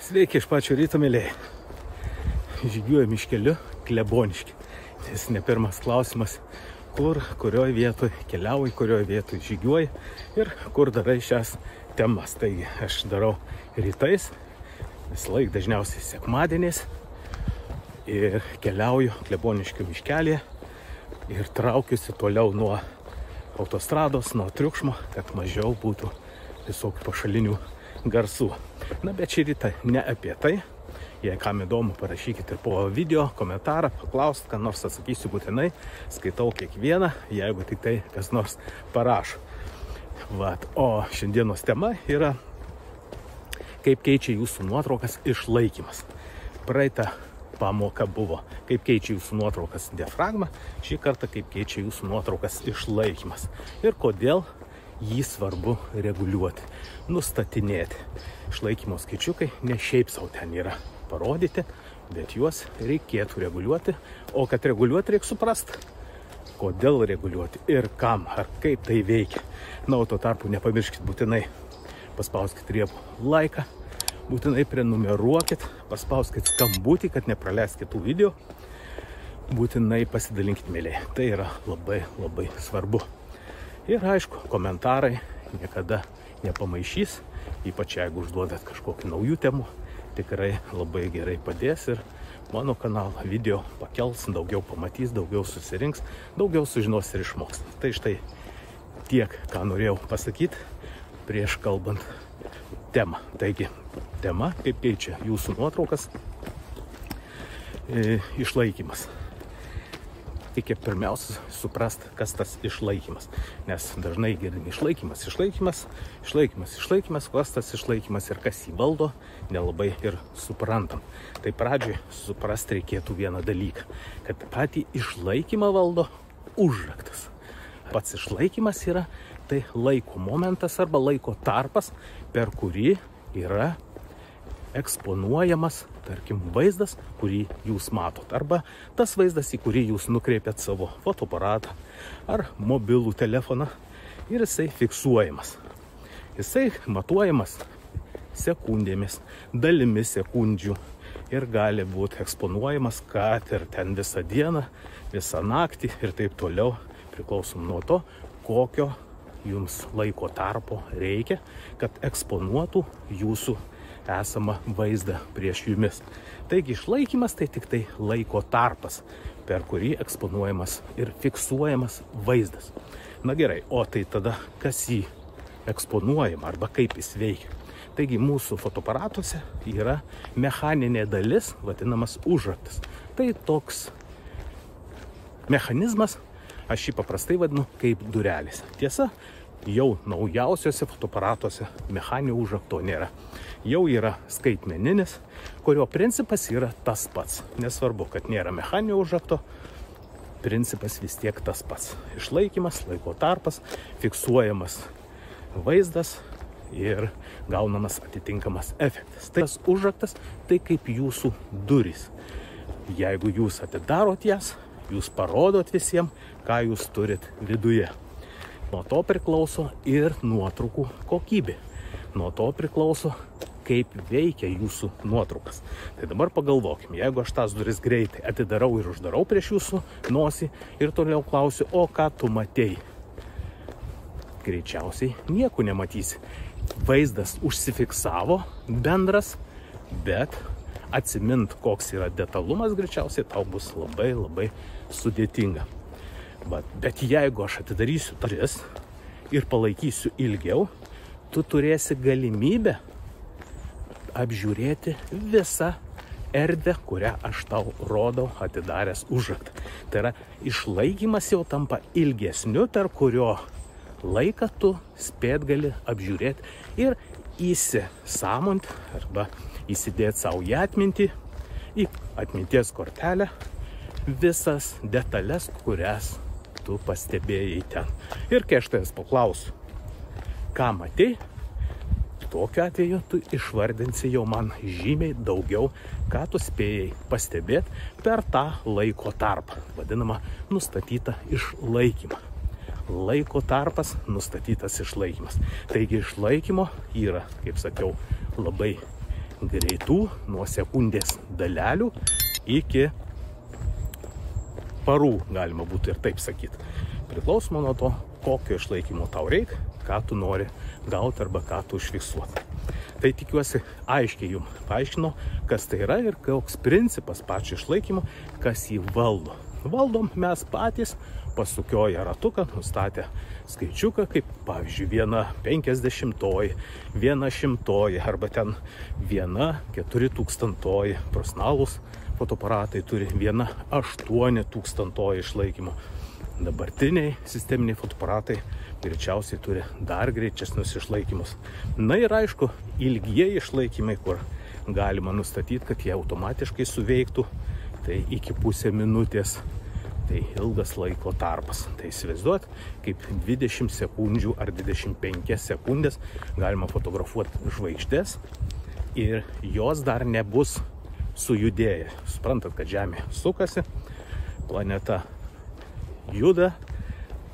Sveiki iš pačio ryto, mėlyje. Žygiuoju miškeliu Klebonišky. Jis ne pirmas klausimas, kurioje vietoje keliauji, kurioje vietoje žygiuoji ir kur darai šias temas. Taigi aš darau rytais, visą laiką dažniausiai sekmadieniais ir keliauju Kleboniškių miškelėje ir traukiuosi toliau nuo autostrados, nuo triukšmo, kad mažiau būtų visokių pašalinių garsų. Na, bet šį rytą ne apie tai. Jei kam įdomu, parašykite ir po video komentarą, paklausk, ką nors atsakysiu būtinai. Skaitau kiekvieną, jeigu tik tai kas nors parašo. O šiandienos tema yra, kaip keičia jūsų nuotraukas išlaikymas. Praeitą pamoka buvo, kaip keičia jūsų nuotraukas diafragma, šį kartą kaip keičia jūsų nuotraukas išlaikymas. Ir kodėl jį svarbu reguliuoti, nustatinėti. Išlaikymo skaičiukai ne šiaip savo ten yra parodyti, bet juos reikėtų reguliuoti. O kad reguliuoti, reikia suprasti, kodėl reguliuoti ir kam, ar kaip tai veikia. Na, o tuo tarpu nepamirškit būtinai, paspauskit riebų laiką, būtinai prenumeruokit, paspauskit skambutį, kad nepraleiskit tų video, būtinai pasidalinkit, mėlyje. Tai yra labai, labai svarbu. Ir aišku, komentarai niekada nepamaišys, ypač jeigu užduodat kažkokių naujų temų, tikrai labai gerai padės ir mano kanalą video pakels, daugiau pamatys, daugiau susirinks, daugiau sužinos ir išmoks. Tai štai tiek, ką norėjau pasakyti prieš kalbant temą. Taigi, tema, kaip keičia jūsų nuotraukas išlaikymas. Reikia pirmiausia suprasti, kas tas išlaikymas. Nes dažnai girdim išlaikymas, kas tas išlaikymas ir kas jį valdo, nelabai ir suprantam. Tai pradžioj suprasti reikėtų vieną dalyką, kad patį išlaikymą valdo užraktas. Pats išlaikymas yra tai laiko momentas arba laiko tarpas, per kurį yra eksponuojamas, tarkim, vaizdas, kurį jūs matot, arba tas vaizdas, į kurį jūs nukreipiat savo fotoaparatą ar mobilų telefoną ir jisai fiksuojamas. Jisai matuojamas sekundėmis, dalimis sekundžių ir gali būti eksponuojamas, kad ir ten visą dieną, visą naktį ir taip toliau, priklausom nuo to, kokio jums laiko tarpo reikia, kad eksponuotų jūsų esamą vaizdą prieš jumis. Taigi išlaikymas tai tik tai laiko tarpas, per kurį eksponuojamas ir fiksuojamas vaizdas. Na gerai, o tai tada kas jį eksponuojama arba kaip jis veikia? Taigi mūsų fotoaparatuose yra mechaninė dalis, vadinamas užraktas. Tai toks mechanizmas, aš jį paprastai vadinu kaip durelis. Tiesa, jau naujausiuose fotoaparatuose mechaninio užrakto nėra. Jau yra skaitmeninis, kurio principas yra tas pats. Nesvarbu, kad nėra mechaninio užrakto, principas vis tiek tas pats. Išlaikymas, laiko tarpas, fiksuojamas vaizdas ir gaunamas atitinkamas efektas. Tas užraktas tai kaip jūsų durys. Jeigu jūs atidarot jas, jūs parodot visiems, ką jūs turit viduje. Nuo to priklauso ir nuotraukų kokybė. Nuo to priklauso, kaip veikia jūsų nuotraukas. Tai dabar pagalvokim, jeigu aš tas duris greitai atidarau ir uždarau prieš jūsų nosį ir toliau klausiu, o ką tu matei? Greičiausiai nieko nematysi. Vaizdas užsifiksavo bendras, bet atsimint, koks yra detalumas, greičiausiai tau bus labai, labai sudėtinga. Bet jeigu aš atidarysiu duris ir palaikysiu ilgiau, tu turėsi galimybę apžiūrėti visą erdvę, kurią aš tau rodau atidaręs užraktą. Tai yra, išlaikymas jau tampa ilgesniu, per kurio laiką tu spėt gali apžiūrėti ir įsisąmonti arba įsidėti savo į atmintį, į atminties kortelę visas detalės, kurias tu pastebėjai ten. Ir kai aš tavęs paklausiu, ką matei, tokiu atveju tu išvardinsi jau man žymiai daugiau, ką tu spėjai pastebėti per tą laiko tarpą, vadinamą nustatytą išlaikymą. Laiko tarpas, nustatytas išlaikymas. Taigi išlaikymo yra, kaip sakiau, labai greitų, nuo sekundės dalelių iki parų, galima būtų ir taip sakyti. Priklausoma nuo to, kokio išlaikymo tau reikia, ką tu nori gauti arba ką tu užfiksuoti. Tai tikiuosi aiškiai jums paaiškino, kas tai yra ir koks principas pačio išlaikymo, kas jį valdo. Valdom mes patys, pasukioja ratuką, nustatę skaičiuką, kaip pavyzdžiui 1/50, 1/100 arba ten 1/4000. Profesionalūs fotoaparatai turi 1/8000 išlaikymo. Dabartiniai sisteminiai fotoaparatai greičiausiai turi dar greičesnius išlaikymus. Na ir aišku, ilgieji išlaikymai, kur galima nustatyti, kad jie automatiškai suveiktų, tai iki pusę minutės. Tai ilgas laiko tarpas. Tai įsivaizduot, kaip 20 sekundžių ar 25 sekundės galima fotografuoti žvaigždės ir jos dar nebus sujudėję. Suprantat, kad Žemė sukasi, planeta juda,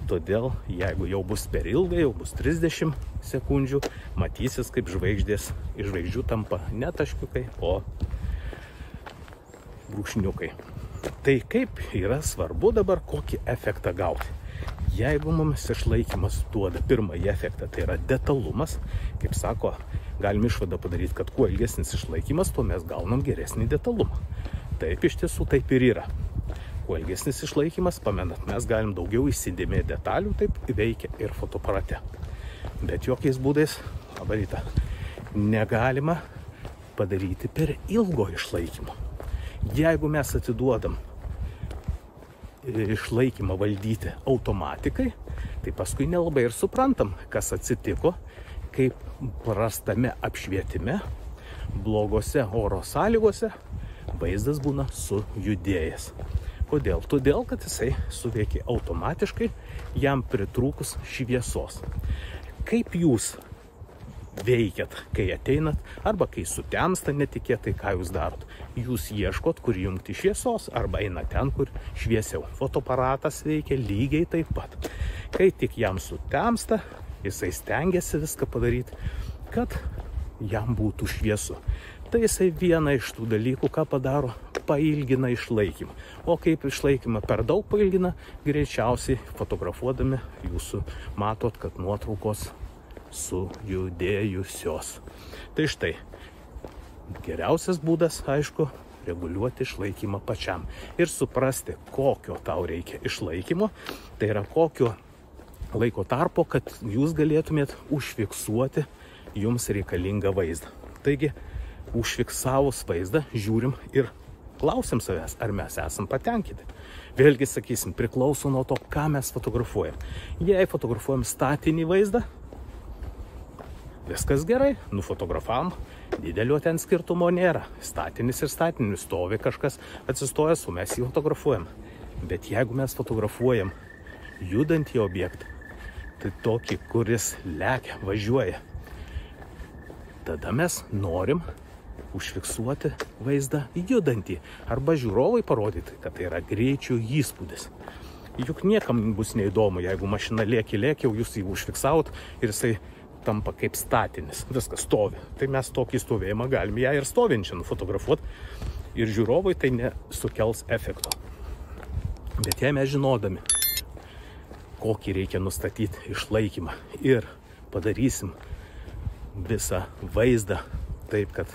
todėl jeigu jau bus per ilgai, jau bus 30 sekundžių, matysis, kaip žvaigždės iš žvaigždžių tampa ne taškiukai, o brūkšniukai. Tai kaip yra svarbu dabar kokį efektą gauti. Jeigu mums išlaikymas duoda pirmąjį efektą, tai yra detalumas, kaip sako, galim išvadą padaryti, kad kuo ilgesnis išlaikymas, tuo mes gaunam geresnį detalumą. Taip iš tiesų taip ir yra. Kuo ilgesnis išlaikymas, pamenat, mes galim daugiau įsidėmėti detalių, taip veikia ir fotoaparate. Bet jokiais būdais, varyta, negalima padaryti per ilgo išlaikymo. Jeigu mes atiduodam išlaikymą valdyti automatikai, tai paskui nelabai ir suprantam, kas atsitiko, kaip prastame apšvietime, blogose oro sąlygose vaizdas būna sujudėjęs. Kodėl? Todėl, kad jisai suveikia automatiškai, jam pritrūkus šviesos. Kaip jūs veikiat, kai ateinat, arba kai sutemsta netikėtai, ką jūs darot? Jūs ieškot, kur jungti šviesos, arba eina ten, kur šviesiau. Fotoaparatas veikia lygiai taip pat. Kai tik jam sutemsta, jisai stengiasi viską padaryti, kad jam būtų šviesu. Tai jisai vieną iš tų dalykų, ką padaro, pailgina išlaikymą. O kaip išlaikymą per daug pailgina, greičiausiai fotografuodami jūsų matot, kad nuotraukos sujudėjusios. Tai štai, geriausias būdas, aišku, reguliuoti išlaikymą pačiam ir suprasti, kokio tau reikia išlaikymo, tai yra kokio laiko tarpo, kad jūs galėtumėt užfiksuoti jums reikalingą vaizdą. Taigi, užfiksavus vaizdą, žiūrim ir klausim savęs, ar mes esam patenkinti. Vėlgi, sakysim, priklauso nuo to, ką mes fotografuojam. Jei fotografuojam statinį vaizdą, viskas gerai, nufotografavom, didelio ten skirtumo nėra. Statinis ir statinis, stovi kažkas atsistojęs, o mes jį fotografuojam. Bet jeigu mes fotografuojam judantį objektą, tai tokį, kuris lekia, važiuoja, tada mes norim užfiksuoti vaizdą judantį arba žiūrovai parodyti, kad tai yra greičio įspūdis. Juk niekam bus neįdomu, jeigu mašina lėkia, jau jūs jį užfiksavot ir jisai tampa kaip statinis, viskas stovi. Tai mes tokį stovėjimą galime ją ir stovinčią nufotografuoti ir žiūrovui tai nesukels efekto. Bet jei mes žinodami, kokį reikia nustatyti išlaikymą ir padarysim visą vaizdą taip, kad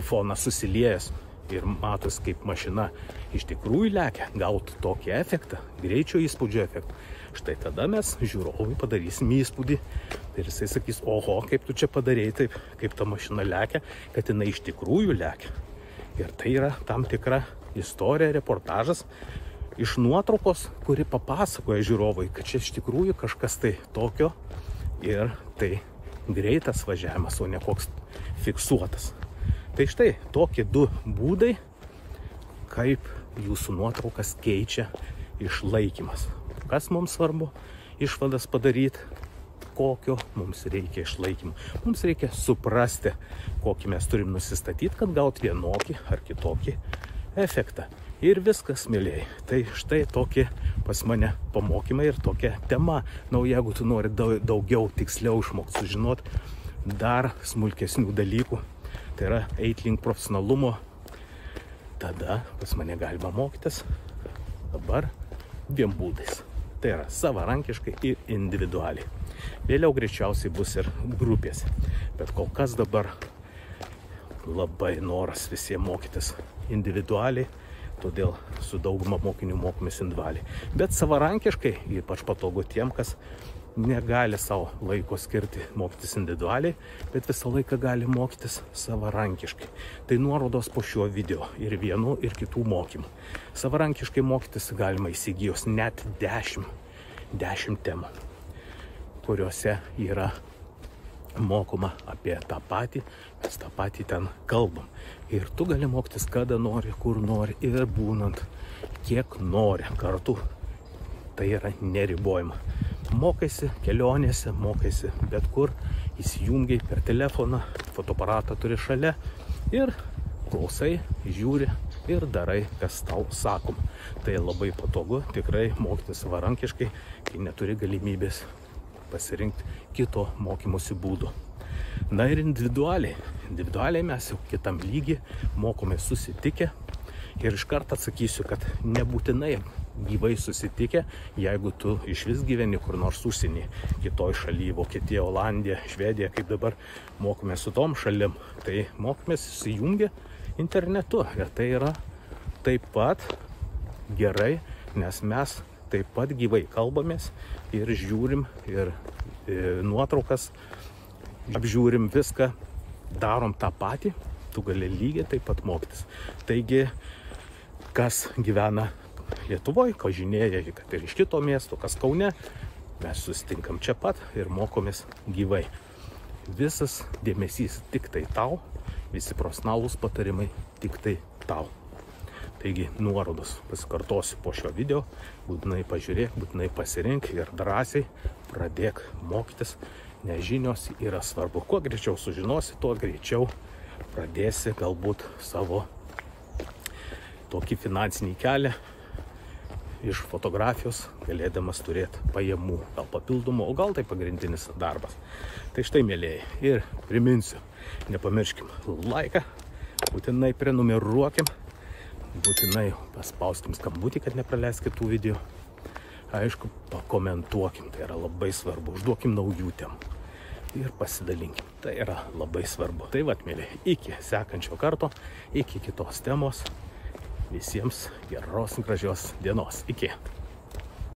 fonas susiliejęs ir matos, kaip mašina iš tikrųjų lekia, gautų tokį efektą, greičio įspūdžio efektą. Štai tada mes žiūrovui padarysim įspūdį ir jisai sakys, oho, kaip tu čia padarėjai taip, kaip ta mašina lekia, kad jinai iš tikrųjų lekia. Ir tai yra tam tikra istorija, reportažas iš nuotraukos, kuri papasakoja žiūrovui, kad čia iš tikrųjų kažkas tai tokio ir tai greitas važiavimas, o ne koks fiksuotas. Tai štai tokie du būdai, kaip jūsų nuotraukas keičia išlaikymas. Kas mums svarbu išvadas padaryti, kokio mums reikia išlaikymų. Mums reikia suprasti, kokį mes turim nusistatyti, kad gauti vienokį ar kitokį efektą. Ir viskas, mėlyjei. Tai štai tokie pas mane pamokymai ir tokia tema. Na, jeigu tu nori daugiau tiksliau išmokti sužinoti dar smulkesnių dalykų, tai yra eit link profesionalumo, tada pas mane galima mokytis dabar 2 būdais. Tai yra savarankiškai ir individualiai. Vėliau greičiausiai bus ir grupėse. Bet kol kas dabar labai noras visiems mokytis individualiai, todėl su dauguma mokinių mokomės individualiai. Bet savarankiškai, ypač patogu tiem, kas negali savo laiko skirti mokytis individualiai, bet visą laiką gali mokytis savarankiškai. Tai nuorodos po šiuo video ir vienų, ir kitų mokymų. Savarankiškai mokytis galima įsigijus net 10 temų, kuriuose yra mokoma apie tą patį, mes tą patį ten kalbam. Ir tu gali mokytis kada nori, kur nori ir būnant kiek nori kartu. Tai yra neribojama. Mokaisi kelionėse, mokaisi bet kur, įsijungiai per telefoną, fotoaparatą turi šalia ir klausai, žiūri ir darai, kas tau sakom. Tai labai patogu tikrai mokytis savarankiškai, kai neturi galimybės pasirinkti kito mokymosi būdų. Na ir individualiai. Individualiai mes jau kitam lygiai mokomės susitikę. Ir iš karto atsakysiu, kad nebūtinai gyvai susitikę, jeigu tu iš vis gyveni kur nors užsienį, kitoj šalyje, Vokietija, Olandija, Švedija, kaip dabar mokomės su tom šalim. Tai mokomės įsijungę internetu. Ir tai yra taip pat gerai, nes mes taip pat gyvai kalbamės ir žiūrim ir nuotraukas, apžiūrim viską, darom tą patį, tu gali lygiai taip pat mokytis. Taigi, kas gyvena Lietuvoje, važinėja, kad ir iš kito miesto, kas Kaune, mes susitinkam čia pat ir mokomės gyvai. Visas dėmesys tik tai tau, visi profesionalūs patarimai tik tai tau. Taigi nuorodos pasikartosiu po šio video, būtinai pažiūrėk, būtinai pasirink ir drąsiai pradėk mokytis, nes žinios yra svarbu. Kuo greičiau sužinosi, tuo greičiau pradėsi galbūt savo tokį finansinį kelią iš fotografijos, galėdamas turėti pajamų, gal papildomų, o gal tai pagrindinis darbas. Tai štai, mėlėjai, ir priminsiu, nepamirškim laiką, būtinai prenumeruokim, būtinai paspauskim skambutį, kad nepraleisk kitų video. Aišku, pakomentuokim, tai yra labai svarbu, užduokim naujų temų ir pasidalinkim, tai yra labai svarbu. Tai vat, mėlėjai, iki sekančio karto, iki kitos temos. Visiems geros, gražios dienos. Iki.